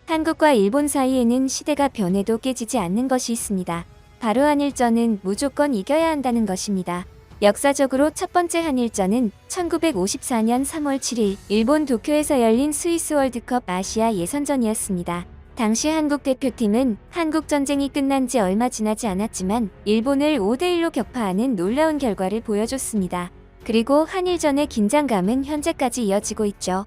한국과 일본 사이에는 시대가 변해도 깨지지 않는 것이 있습니다. 바로 한일전은 무조건 이겨야 한다는 것입니다. 역사적으로 첫 번째 한일전은 1954년 3월 7일 일본 도쿄에서 열린 스위스 월드컵 아시아 예선전이었습니다. 당시 한국 대표팀은 한국전쟁이 끝난 지 얼마 지나지 않았지만 일본을 5대1로 격파하는 놀라운 결과를 보여줬습니다. 그리고 한일전의 긴장감은 현재까지 이어지고 있죠.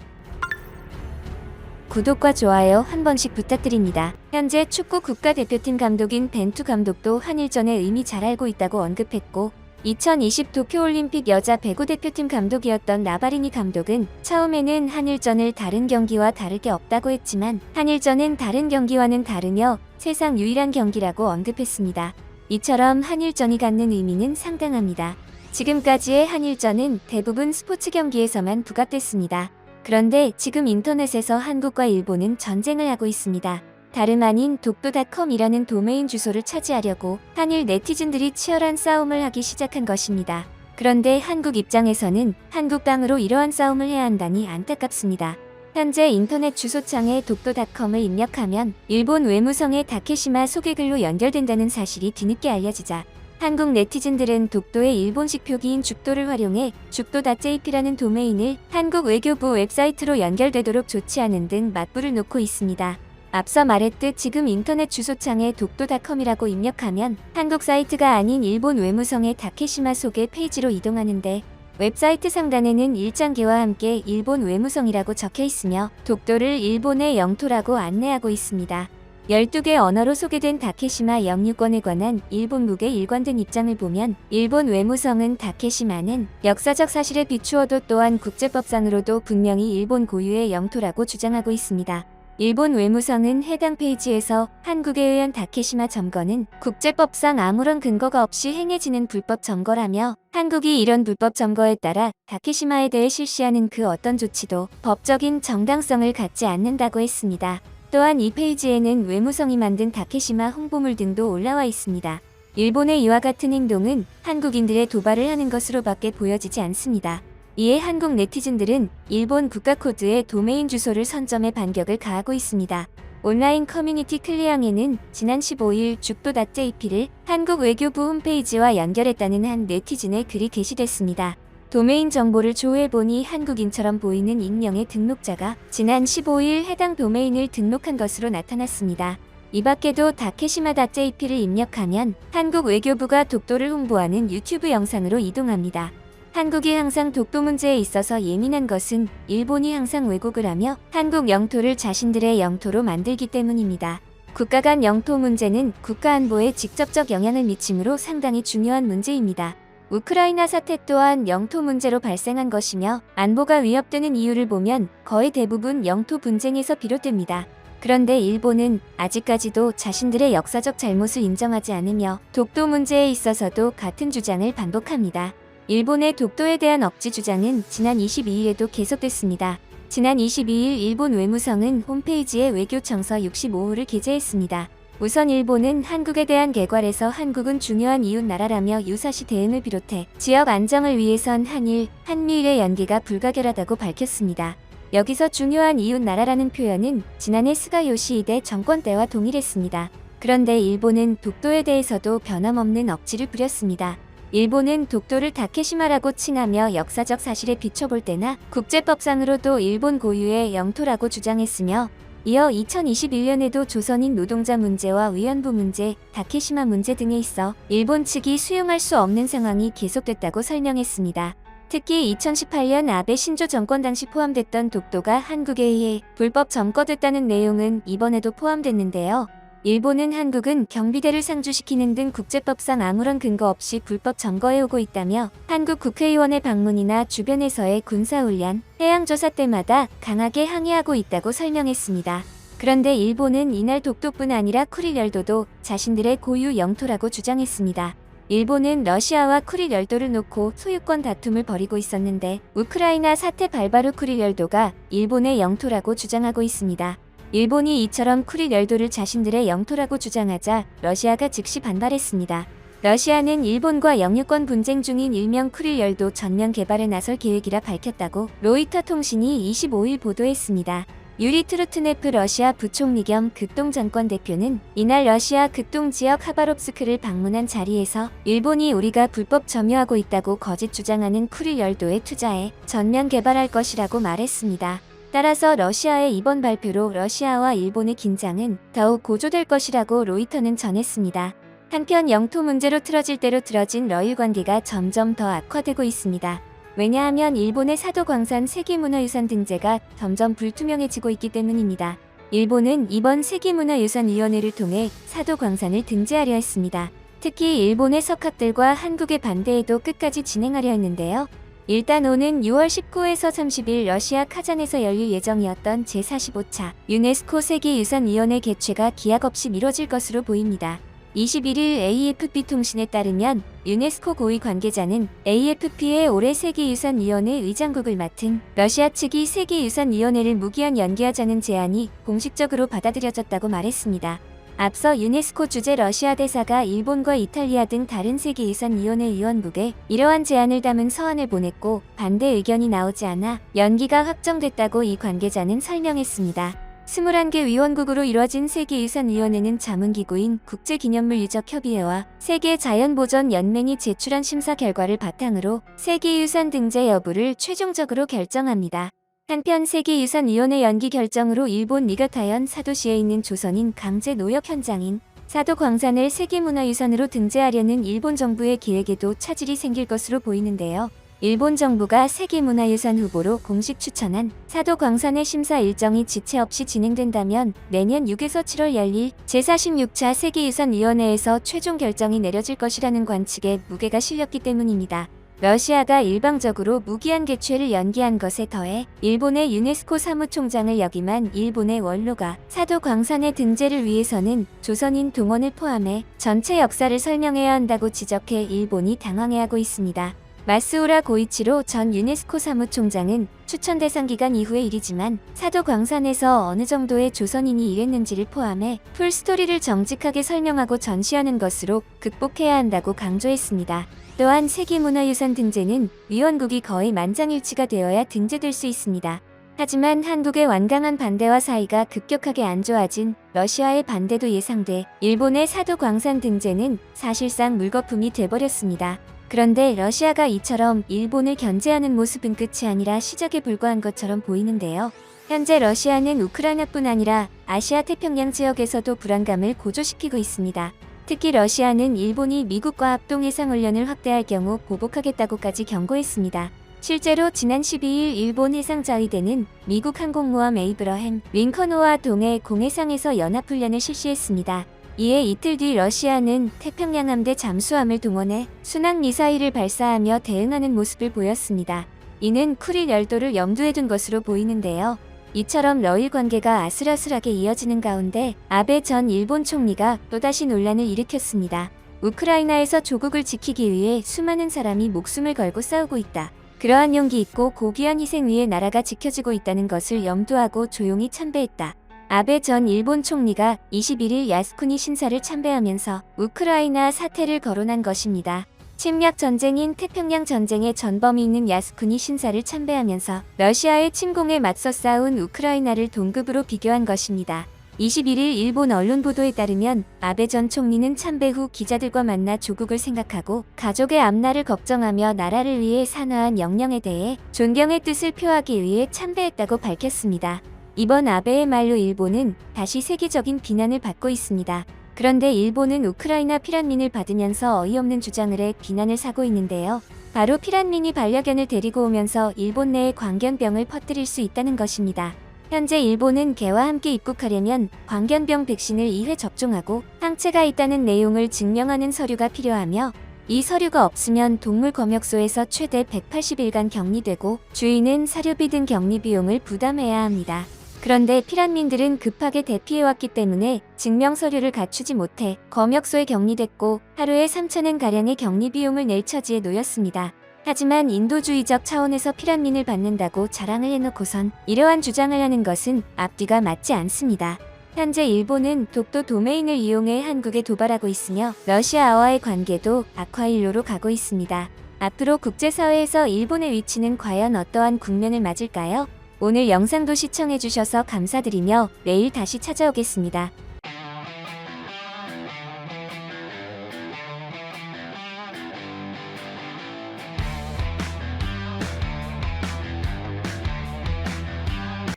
구독과 좋아요 한 번씩 부탁드립니다. 현재 축구 국가대표팀 감독인 벤투 감독도 한일전의 의미 잘 알고 있다고 언급했고 2020 도쿄올림픽 여자 배구 대표팀 감독이었던 나바리니 감독은 처음에는 한일전을 다른 경기와 다를 게 없다고 했지만 한일전은 다른 경기와는 다르며 세상 유일한 경기라고 언급했습니다. 이처럼 한일전이 갖는 의미는 상당합니다. 지금까지의 한일전은 대부분 스포츠 경기에서만 부각됐습니다. 그런데 지금 인터넷에서 한국과 일본은 전쟁을 하고 있습니다. 다름 아닌 독도닷컴이라는 도메인 주소를 차지하려고 한일 네티즌들이 치열한 싸움을 하기 시작한 것입니다. 그런데 한국 입장에서는 한국 땅으로 이러한 싸움을 해야 한다니 안타깝습니다. 현재 인터넷 주소창에 독도닷컴을 입력하면 일본 외무성의 다케시마 소개글로 연결된다는 사실이 뒤늦게 알려지자 한국 네티즌들은 독도의 일본식 표기인 죽도를 활용해 죽도.jp라는 도메인을 한국 외교부 웹사이트로 연결되도록 조치하는 등 맞불을 놓고 있습니다. 앞서 말했듯 지금 인터넷 주소창에 독도닷컴이라고 입력하면 한국 사이트가 아닌 일본 외무성의 다케시마 소개 페이지로 이동하는데 웹사이트 상단에는 일장기와 함께 일본 외무성이라고 적혀 있으며 독도를 일본의 영토라고 안내하고 있습니다. 12개 언어로 소개된 다케시마 영유권에 관한 일본국의 일관된 입장을 보면 일본 외무성은 다케시마는 역사적 사실에 비추어도 또한 국제법상으로도 분명히 일본 고유의 영토라고 주장하고 있습니다. 일본 외무성은 해당 페이지에서 한국에 의한 다케시마 점거는 국제법상 아무런 근거가 없이 행해지는 불법 점거라며 한국이 이런 불법 점거에 따라 다케시마에 대해 실시하는 그 어떤 조치도 법적인 정당성을 갖지 않는다고 했습니다. 또한 이 페이지에는 외무성이 만든 다케시마 홍보물 등도 올라와 있습니다. 일본의 이와 같은 행동은 한국인들의 도발을 하는 것으로밖에 보여지지 않습니다. 이에 한국 네티즌들은 일본 국가코드의 도메인 주소를 선점해 반격을 가하고 있습니다. 온라인 커뮤니티 클리앙에는 지난 15일 죽도.jp를 한국 외교부 홈페이지와 연결했다는 한 네티즌의 글이 게시됐습니다. 도메인 정보를 조회해보니 한국인처럼 보이는 익명의 등록자가 지난 15일 해당 도메인을 등록한 것으로 나타났습니다. 이 밖에도 다케시마.jp를 입력하면 한국 외교부가 독도를 홍보하는 유튜브 영상으로 이동합니다. 한국이 항상 독도 문제에 있어서 예민한 것은 일본이 항상 왜곡을 하며 한국 영토를 자신들의 영토로 만들기 때문입니다. 국가 간 영토 문제는 국가 안보에 직접적 영향을 미치므로 상당히 중요한 문제입니다. 우크라이나 사태 또한 영토 문제로 발생한 것이며 안보가 위협되는 이유를 보면 거의 대부분 영토 분쟁에서 비롯됩니다. 그런데 일본은 아직까지도 자신들의 역사적 잘못을 인정하지 않으며 독도 문제에 있어서도 같은 주장을 반복합니다. 일본의 독도에 대한 억지 주장은 지난 22일에도 계속됐습니다. 지난 22일 일본 외무성은 홈페이지에 외교청서 65호를 게재했습니다. 우선 일본은 한국에 대한 개괄에서 한국은 중요한 이웃 나라라며 유사시 대응을 비롯해 지역 안정을 위해선 한일, 한미일의 연계가 불가결하다고 밝혔습니다. 여기서 중요한 이웃 나라라는 표현은 지난해 스가 요시히데 정권 때와 동일했습니다. 그런데 일본은 독도에 대해서도 변함없는 억지를 부렸습니다. 일본은 독도를 다케시마라고 칭하며 역사적 사실에 비춰볼 때나 국제법상으로도 일본 고유의 영토라고 주장했으며 이어 2021년에도 조선인 노동자 문제와 위안부 문제, 다케시마 문제 등에 있어 일본 측이 수용할 수 없는 상황이 계속됐다고 설명했습니다. 특히 2018년 아베 신조 정권 당시 포함됐던 독도가 한국에 의해 불법 점거됐다는 내용은 이번에도 포함됐는데요. 일본은 한국은 경비대를 상주시키는 등 국제법상 아무런 근거 없이 불법 점거해오고 있다며 한국 국회의원의 방문이나 주변에서의 군사훈련, 해양조사 때마다 강하게 항의하고 있다고 설명했습니다. 그런데 일본은 이날 독도뿐 아니라 쿠릴 열도도 자신들의 고유 영토라고 주장했습니다. 일본은 러시아와 쿠릴 열도를 놓고 소유권 다툼을 벌이고 있었는데 우크라이나 사태 발바로 쿠릴 열도가 일본의 영토라고 주장하고 있습니다. 일본이 이처럼 쿠릴 열도를 자신들의 영토라고 주장하자 러시아가 즉시 반발했습니다. 러시아는 일본과 영유권 분쟁 중인 일명 쿠릴 열도 전면 개발에 나설 계획이라 밝혔다고 로이터 통신이 25일 보도했습니다. 유리 트루트네프 러시아 부총리 겸 극동정권 대표는 이날 러시아 극동 지역 하바롭스크를 방문한 자리에서 일본이 우리가 불법 점유하고 있다고 거짓 주장하는 쿠릴 열도에 투자해 전면 개발할 것이라고 말했습니다. 따라서 러시아의 이번 발표로 러시아와 일본의 긴장은 더욱 고조될 것이라고 로이터는 전했습니다. 한편 영토 문제로 틀어질 대로 틀어진 러일 관계가 점점 더 악화되고 있습니다. 왜냐하면 일본의 사도광산 세계문화유산 등재가 점점 불투명해지고 있기 때문입니다. 일본은 이번 세계문화유산위원회를 통해 사도광산을 등재하려 했습니다. 특히 일본의 석학들과 한국의 반대에도 끝까지 진행하려 했는데요. 일단 오는 6월 19에서 30일 러시아 카잔에서 열릴 예정이었던 제45차 유네스코 세계유산위원회 개최가 기약 없이 미뤄질 것으로 보입니다. 21일 AFP 통신에 따르면 유네스코 고위 관계자는 AFP의 올해 세계유산위원회 의장국을 맡은 러시아 측이 세계유산위원회를 무기한 연기하자는 제안이 공식적으로 받아들여졌다고 말했습니다. 앞서 유네스코 주재 러시아 대사가 일본과 이탈리아 등 다른 세계유산위원회 위원국에 이러한 제안을 담은 서한을 보냈고 반대 의견이 나오지 않아 연기가 확정됐다고 이 관계자는 설명했습니다. 21개 위원국으로 이뤄진 세계유산위원회는 자문기구인 국제기념물유적협의회와 세계자연보전연맹이 제출한 심사 결과를 바탕으로 세계유산 등재 여부를 최종적으로 결정합니다. 한편 세계유산위원회 연기 결정으로 일본 니가타현 사도시에 있는 조선인 강제 노역 현장인 사도광산을 세계문화유산으로 등재하려는 일본 정부의 계획에도 차질이 생길 것으로 보이는데요. 일본 정부가 세계문화유산 후보로 공식 추천한 사도광산의 심사 일정이 지체 없이 진행된다면 내년 6에서 7월 열릴 제46차 세계유산위원회에서 최종 결정이 내려질 것이라는 관측에 무게가 실렸기 때문입니다. 러시아가 일방적으로 무기한 개최를 연기한 것에 더해 일본의 유네스코 사무총장을 역임한 일본의 원로가 사도광산의 등재를 위해서는 조선인 동원을 포함해 전체 역사를 설명해야 한다고 지적해 일본이 당황해하고 있습니다. 마스우라 고이치로 전 유네스코 사무총장은 추천 대상 기간 이후의 일이지만 사도광산에서 어느 정도의 조선인이 일했는지를 포함해 풀스토리를 정직하게 설명하고 전시하는 것으로 극복해야 한다고 강조했습니다. 또한 세계문화유산 등재는 위원국이 거의 만장일치가 되어야 등재될 수 있습니다. 하지만 한국의 완강한 반대와 사이가 급격하게 안 좋아진 러시아의 반대도 예상돼 일본의 사도광산 등재는 사실상 물거품이 돼버렸습니다. 그런데 러시아가 이처럼 일본을 견제하는 모습은 끝이 아니라 시작에 불과한 것처럼 보이는데요. 현재 러시아는 우크라이나뿐 아니라 아시아 태평양 지역에서도 불안감을 고조시키고 있습니다. 특히 러시아는 일본이 미국과 합동해상훈련을 확대할 경우 보복하겠다고까지 경고했습니다. 실제로 지난 12일 일본 해상자위대는 미국 항공모함 에이브러햄 링컨호와 동해 공해상에서 연합훈련을 실시했습니다. 이에 이틀 뒤 러시아는 태평양 함대 잠수함을 동원해 순항 미사일을 발사하며 대응하는 모습을 보였습니다. 이는 쿠릴 열도를 염두에 둔 것으로 보이는데요. 이처럼 러일 관계가 아슬아슬하게 이어지는 가운데 아베 전 일본 총리가 또다시 논란을 일으켰습니다. 우크라이나에서 조국을 지키기 위해 수많은 사람이 목숨을 걸고 싸우고 있다. 그러한 용기 있고 고귀한 희생 위에 나라가 지켜지고 있다는 것을 염두하고 조용히 참배했다. 아베 전 일본 총리가 21일 야스쿠니 신사를 참배하면서 우크라이나 사태를 거론한 것입니다. 침략 전쟁인 태평양 전쟁의 전범이 있는 야스쿠니 신사를 참배하면서 러시아의 침공에 맞서 싸운 우크라이나를 동급으로 비교한 것입니다. 21일 일본 언론 보도에 따르면 아베 전 총리는 참배 후 기자들과 만나 조국을 생각하고 가족의 앞날을 걱정하며 나라를 위해 산화한 영령에 대해 존경의 뜻을 표하기 위해 참배했다고 밝혔습니다. 이번 아베의 말로 일본은 다시 세계적인 비난을 받고 있습니다. 그런데 일본은 우크라이나 피란민을 받으면서 어이없는 주장을 해 비난을 사고 있는데요. 바로 피란민이 반려견을 데리고 오면서 일본 내에 광견병을 퍼뜨릴 수 있다는 것입니다. 현재 일본은 개와 함께 입국하려면 광견병 백신을 2회 접종하고 항체가 있다는 내용을 증명하는 서류가 필요하며 이 서류가 없으면 동물 검역소에서 최대 180일간 격리되고 주인은 사료비 등 격리 비용을 부담해야 합니다. 그런데 피란민들은 급하게 대피해왔기 때문에 증명 서류를 갖추지 못해 검역소에 격리됐고 하루에 3,000엔가량의 격리 비용을 낼 처지에 놓였습니다. 하지만 인도주의적 차원에서 피란민을 받는다고 자랑을 해놓고선 이러한 주장을 하는 것은 앞뒤가 맞지 않습니다. 현재 일본은 독도 도메인을 이용해 한국에 도발하고 있으며 러시아와의 관계도 악화일로로 가고 있습니다. 앞으로 국제사회에서 일본의 위치는 과연 어떠한 국면을 맞을까요? 오늘 영상도 시청해주셔서 감사드리며 내일 다시 찾아오겠습니다.